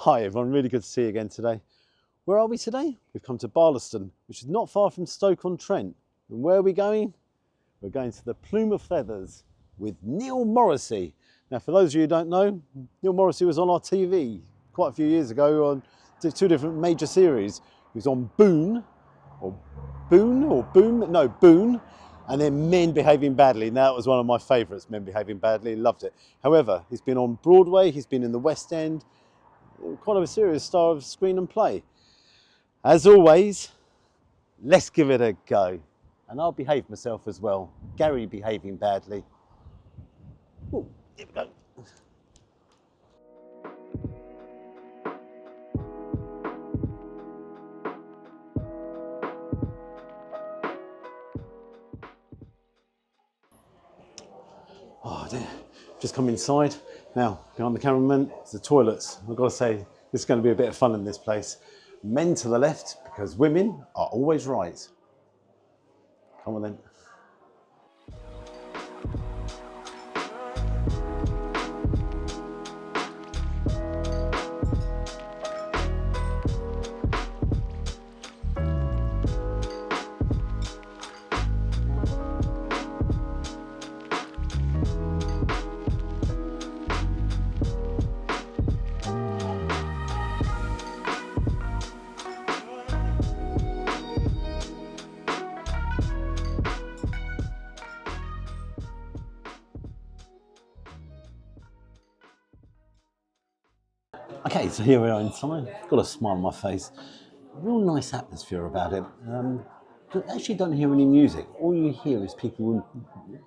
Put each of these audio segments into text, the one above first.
Hi everyone, really good to see you again today. Where are we today? We've come to Barlaston, which is not far from Stoke-on-Trent. And where are we going? We're going to the Plume of Feathers with Neil Morrissey. Now for those of you who don't know, Neil Morrissey was on our TV quite a few years ago on two different major series. He was on Boone, and then Men Behaving Badly. Now that was one of my favourites, Men Behaving Badly, loved it. However, he's been on Broadway, he's been in the West End, quite a serious star of screen and play. As always, let's give it a go. And I'll behave myself as well. Gary behaving badly. Ooh, here we go. Oh dear, just come inside. Now, behind the cameraman, it's the toilets. I've got to say, this is going to be a bit of fun in this place. Men to the left, because women are always right. Come on then. Okay, so here we are inside. Got a smile on my face. Real nice atmosphere about it. Actually don't hear any music. All you hear is people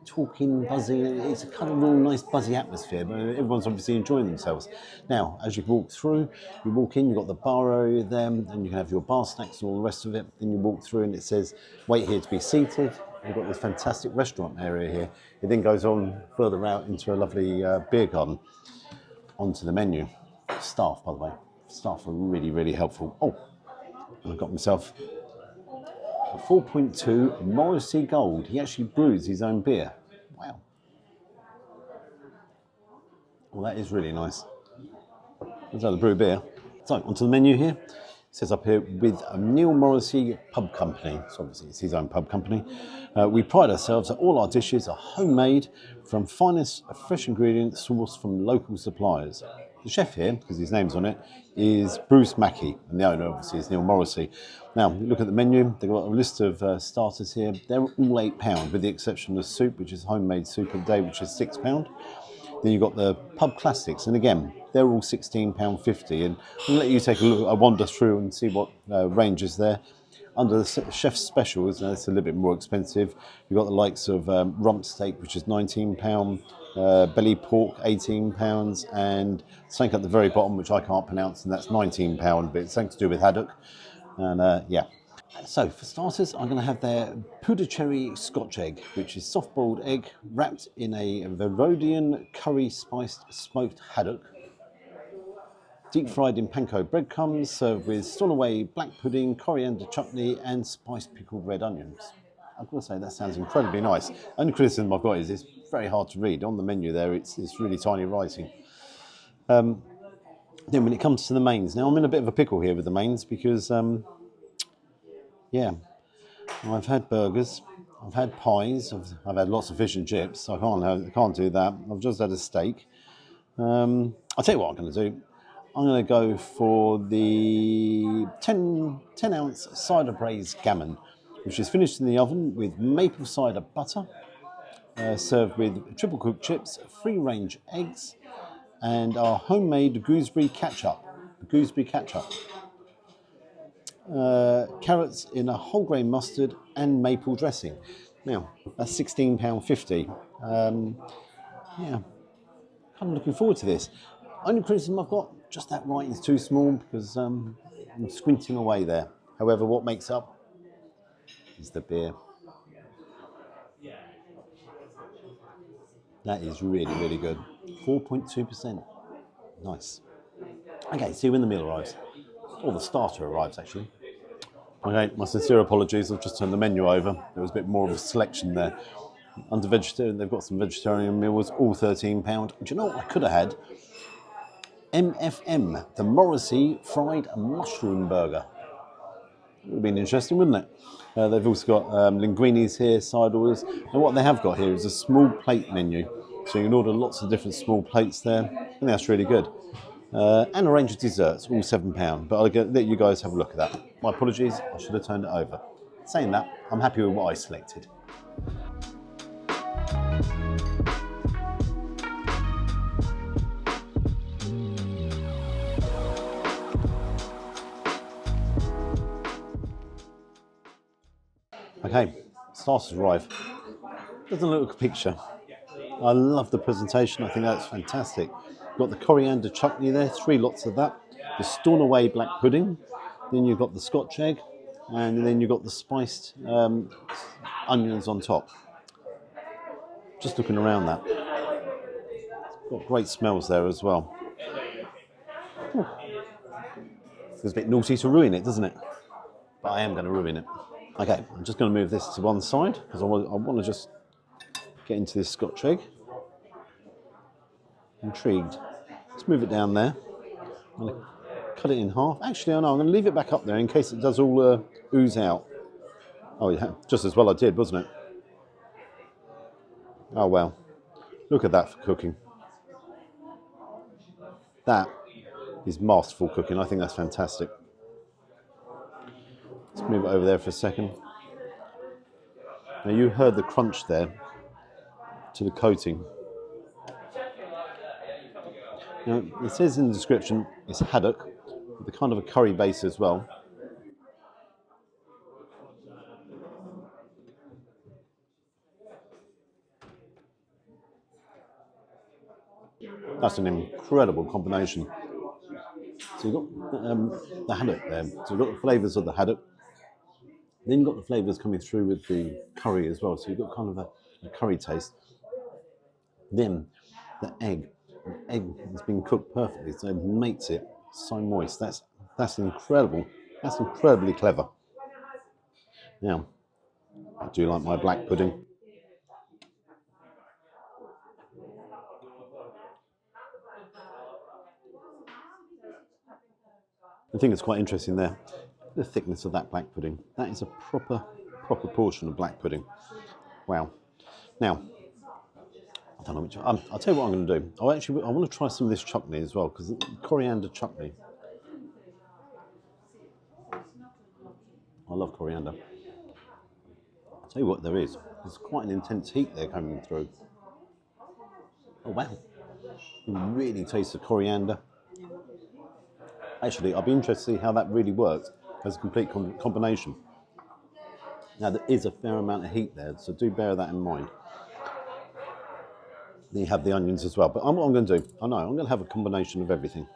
talking, buzzing. It's a kind of real nice buzzy atmosphere, but everyone's obviously enjoying themselves. Now, as you walk through, you walk in, you've got the bar area there, and you can have your bar snacks and all the rest of it. Then you walk through and it says, wait here to be seated. You've got this fantastic restaurant area here. It then goes on further out into a lovely beer garden. Onto the menu. Staff, by the way. Staff are really, really helpful. Oh, I've got myself a 4.2 Morrissey Gold. He actually brews his own beer. Wow. Well, that is really nice. That's how to brew beer. So, onto the menu here. It says up here, with Neil Morrissey Pub Company. So obviously it's his own pub company. We pride ourselves that all our dishes are homemade from finest fresh ingredients sourced from local suppliers. The chef here, because his name's on it, is Bruce Mackey, and the owner obviously is Neil Morrissey. Now, look at the menu. They've got a list of starters here. They're all £8, with the exception of soup, which is homemade soup of the day, which is £6. Then you've got the pub classics, and again, they're all £16.50. And I'll let you take a look, a wander through and see what range is there. Under the chef's specials, now it's a little bit more expensive. You've got the likes of rump steak, which is £19, belly pork £18, and something at the very bottom, which I can't pronounce, and that's £19, but it's something to do with haddock. And yeah. So for starters, I'm going to have their Puducherry Scotch egg, which is soft-boiled egg wrapped in a Verodian curry-spiced smoked haddock, deep fried in panko breadcrumbs, served with Stornoway black pudding, coriander chutney, and spiced pickled red onions. I've got to say, that sounds incredibly nice. Only criticism I've got is it's very hard to read. On the menu there, it's really tiny writing. Then when it comes to the mains, now I'm in a bit of a pickle here with the mains because, yeah, I've had burgers, I've had pies, I've had lots of fish and chips, so I can't do that. I've just had a steak. I'll tell you what I'm going to do. I'm going to go for the 10-ounce cider braised gammon, which is finished in the oven with maple cider butter, served with triple cooked chips, free-range eggs, and our homemade gooseberry ketchup. Carrots in a whole grain mustard and maple dressing. Now, that's £16.50. Yeah, kind of looking forward to this. Only criticism I've got, just that writing's too small because I'm squinting away there. However, what makes up is the beer. That is really, really good. 4.2%. Nice. Okay, see when the meal arrives. Or the starter arrives, actually. Okay, my sincere apologies. I've just turned the menu over. There was a bit more of a selection there. Under vegetarian, they've got some vegetarian meals, all £13. Do you know what I could have had? MFM, the Morrissey Fried Mushroom Burger. Would have been interesting, wouldn't it? They've also got linguinis here, side orders, and what they have got here is a small plate menu. So you can order lots of different small plates there. I think that's really good. And a range of desserts, all £7. But I'll let you guys have a look at that. My apologies, I should have turned it over. Saying that, I'm happy with what I selected. Okay, starters arrive. Doesn't look like a picture. I love the presentation. I think that's fantastic. You've got the coriander chutney there, 3 lots of that. The Stornoway black pudding. Then you've got the Scotch egg, and then you've got the spiced onions on top. Just looking around that. It's got great smells there as well. It's a bit naughty to ruin it, doesn't it? But I am going to ruin it. Okay, I'm just going to move this to one side because I want to just get into this Scotch egg. Intrigued. Let's move it down there. I'm going to cut it in half. Actually, I know, I'm going to leave it back up there in case it does all ooze out. Oh yeah, just as well I did, wasn't it? Oh well, look at that for cooking. That is masterful cooking. I think that's fantastic. Let's move it over there for a second. Now you heard the crunch there to the coating. Now it says in the description it's haddock, with a kind of a curry base as well. That's an incredible combination. So you've got the haddock there. So you've got the flavours of the haddock. Then you've got the flavours coming through with the curry as well. So you've got kind of a curry taste. Then the egg. The egg has been cooked perfectly, so it makes it so moist. That's incredible. That's incredibly clever. Now, I do like my black pudding. I think it's quite interesting there, the thickness of that black pudding. That is a proper portion of black pudding. Wow. Now, I don't know which. I'll tell you what I'm going to do. I want to try some of this chutney as well, because coriander chutney. I love coriander. I'll tell you what there is. There's quite an intense heat there coming through. Oh wow. You really taste the coriander. Actually, I'll be interested to see how that really works as a complete combination. Now, there is a fair amount of heat there, so do bear that in mind. Then you have the onions as well. But what I'm going to do, I'm going to have a combination of everything.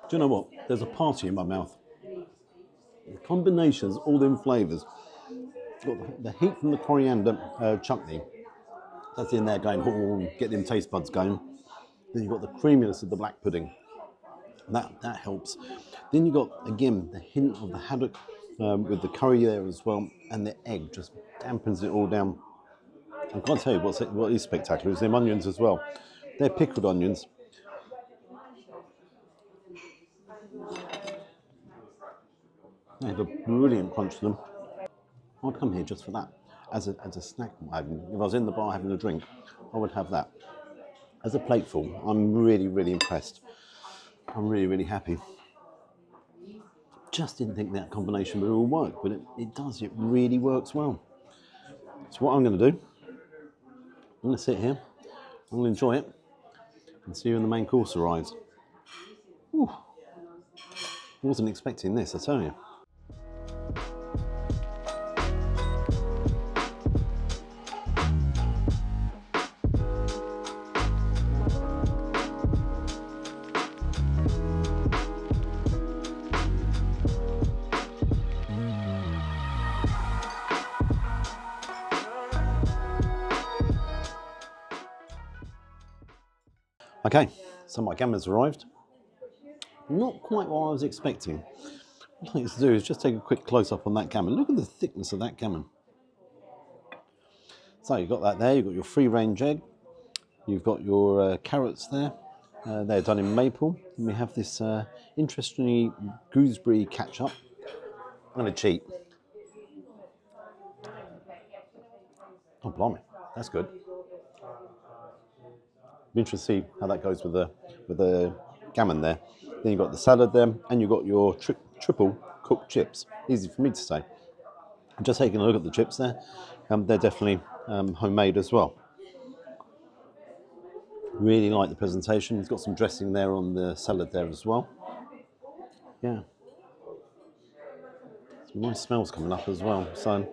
Do you know what? There's a party in my mouth. The combinations, all them flavours. Got the heat from the coriander chutney. That's in there going, oh, get them taste buds going. Then you've got the creaminess of the black pudding. That helps. Then you've got, again, the hint of the haddock with the curry there as well. And the egg just dampens it all down. I can't tell you what is spectacular is them onions as well. They're pickled onions. They have a brilliant crunch to them. I'd come here just for that, as a snack. If I was in the bar having a drink, I would have that. As a plateful, I'm really, really impressed. I'm really, really happy. Just didn't think that combination would all work, but it does. It really works well. So what I'm going to do, I'm going to sit here, I'm going to enjoy it, and see you when the main course arrives. Ooh. I wasn't expecting this, I tell you. Okay, so my gammon's arrived. Not quite what I was expecting. What I think to do is just take a quick close-up on that gammon. Look at the thickness of that gammon. So you've got that there, you've got your free-range egg, you've got your carrots there. They're done in maple. And we have this interestingly gooseberry ketchup. I'm going to cheat. Oh, blimey, that's good. Be interested to see how that goes with the gammon there. Then you've got the salad there, and you've got your triple cooked chips. Easy for me to say. I'm just taking a look at the chips there. They're definitely homemade as well. Really like the presentation. It's got some dressing there on the salad there as well. Yeah. Some nice smells coming up as well. So,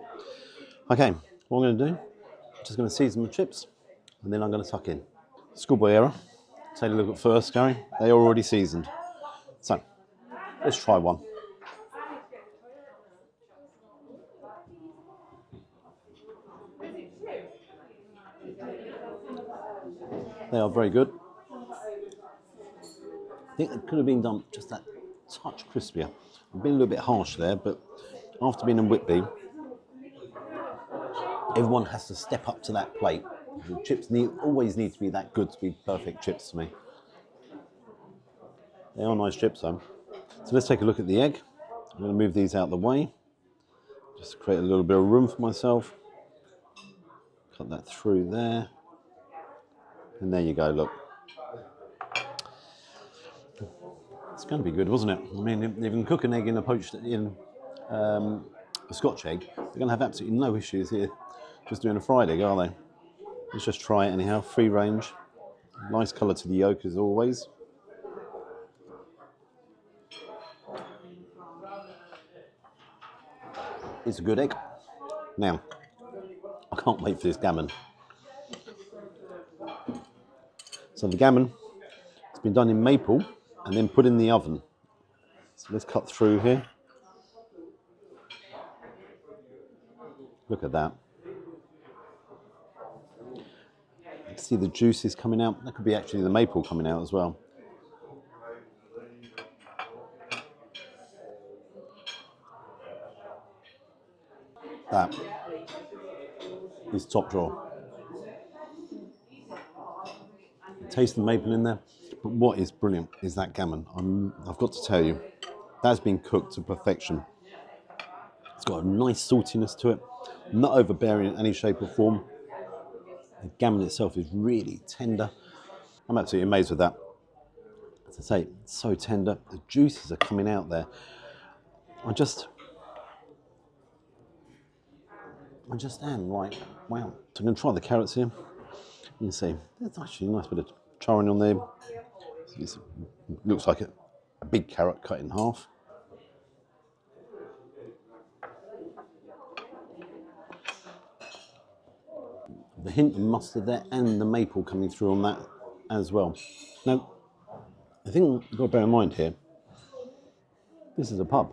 okay, what I'm going to do, I'm just going to season my chips, and then I'm going to tuck in. Schoolboy error. Take a look at first, Gary. They are already seasoned. So, let's try one. They are very good. I think it could have been done just that touch crispier. I've been a little bit harsh there, but after being in Whitby, everyone has to step up to that plate. The chips always need to be that good to be perfect chips to me. They are nice chips though. So let's take a look at the egg. I'm going to move these out of the way, just to create a little bit of room for myself. Cut that through there. And there you go, look. It's going to be good, wasn't it? I mean, if you can cook an egg in a Scotch egg, they're going to have absolutely no issues here just doing a fried egg, are they? Let's just try it anyhow. Free range. Nice colour to the yolk as always. It's a good egg. Now, I can't wait for this gammon. So the gammon has been done in maple and then put in the oven. So let's cut through here. Look at that. You can see the juices coming out. That could be actually the maple coming out as well. That is top drawer. Taste the maple in there. But what is brilliant is that gammon. I've got to tell you, that's been cooked to perfection. It's got a nice saltiness to it, not overbearing in any shape or form. The gammon itself is really tender. I'm absolutely amazed with that. As I say, it's so tender. The juices are coming out there. I just am like, wow. So I'm going to try the carrots here. You can see, there's actually a nice bit of charring on there. It looks like a big carrot cut in half. The hint of mustard there and the maple coming through on that as well. Now, the thing you've got to bear in mind here, this is a pub.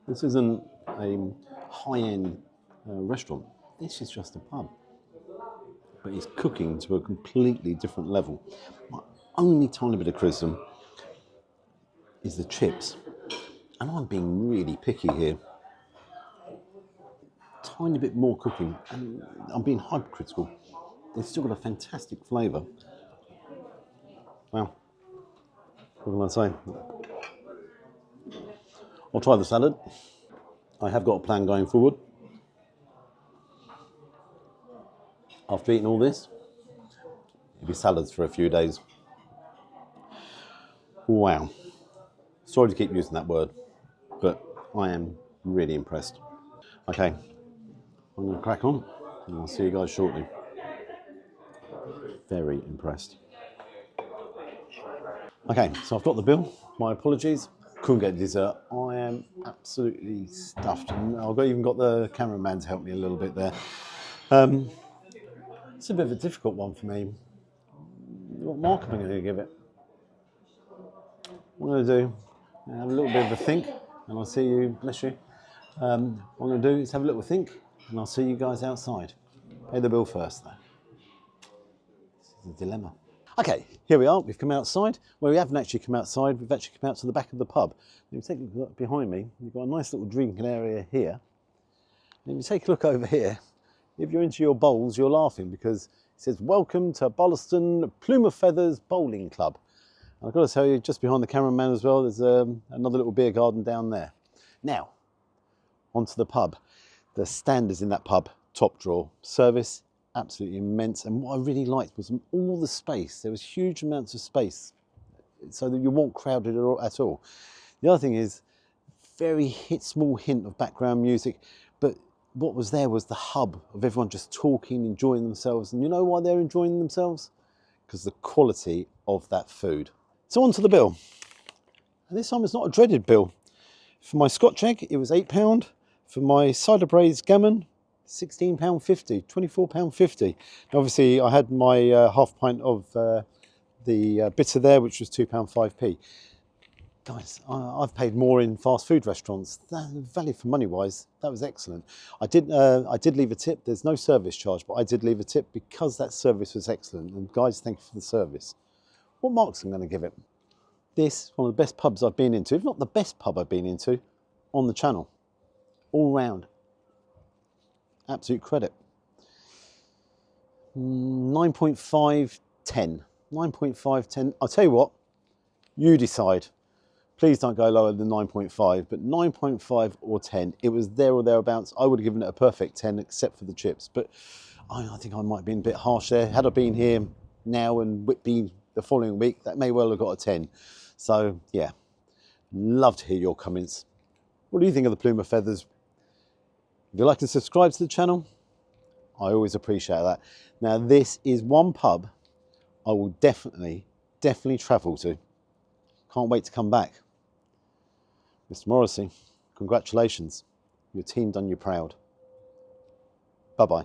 This isn't a high-end restaurant. This is just a pub. But it's cooking to a completely different level. My only tiny bit of criticism is the chips. And I'm being really picky here. Tiny bit more cooking, and I'm being hypercritical. They've still got a fantastic flavour. Wow. What can I say? I'll try the salad. I have got a plan going forward. After eating all this, it'll be salads for a few days. Wow. Sorry to keep using that word, but I am really impressed. Okay, I'm going to crack on, and I'll see you guys shortly. Very impressed. Okay, so I've got the bill. My apologies. Couldn't get dessert. I am absolutely stuffed. And I've even got the cameraman to help me a little bit there. It's a bit of a difficult one for me. What mark am I going to give it? What I'm going to do, have a little bit of a think, and I'll see you, bless you. What I'm going to do is have a little think, and I'll see you guys outside. Pay the bill first, though. This is a dilemma. Okay, here we are. We've come outside. Well, we haven't actually come outside. We've actually come out to the back of the pub. If you take a look behind me, you've got a nice little drinking area here. And if you take a look over here, if you're into your bowls, you're laughing because it says, welcome to Barlaston Plume of Feathers Bowling Club. And I've got to tell you, just behind the cameraman as well, there's another little beer garden down there. Now, onto the pub. The standards in that pub, top drawer. Service, absolutely immense. And what I really liked was all the space. There was huge amounts of space so that you weren't crowded at all. The other thing is, very small hint of background music, but what was there was the hub of everyone just talking, enjoying themselves. And you know why they're enjoying themselves? Because the quality of that food. So on to the bill. And this time it's not a dreaded bill. For my Scotch egg, it was £8. For my cider braised gammon, £16.50, £24.50. Obviously, I had my half pint of the bitter there, which was £2.5p. Guys, I've paid more in fast food restaurants. That value for money wise, that was excellent. I did leave a tip. There's no service charge, but I did leave a tip because that service was excellent. And guys, thank you for the service. What marks I'm going to give it? This is one of the best pubs I've been into, if not the best pub I've been into on the channel. All round. Absolute credit. 9.5, 10. 9.5, 10. I'll tell you what, you decide. Please don't go lower than 9.5, but 9.5 or 10, it was there or thereabouts. I would have given it a perfect 10 except for the chips, but I think I might have been a bit harsh there. Had I been here now and Whitby the following week, that may well have got a 10. So yeah, love to hear your comments. What do you think of the Plume of Feathers? If you'd like to subscribe to the channel, I always appreciate that. Now this is one pub I will definitely travel to. Can't wait to come back. Mr. Morrissey, congratulations. Your team done you proud. Bye-bye.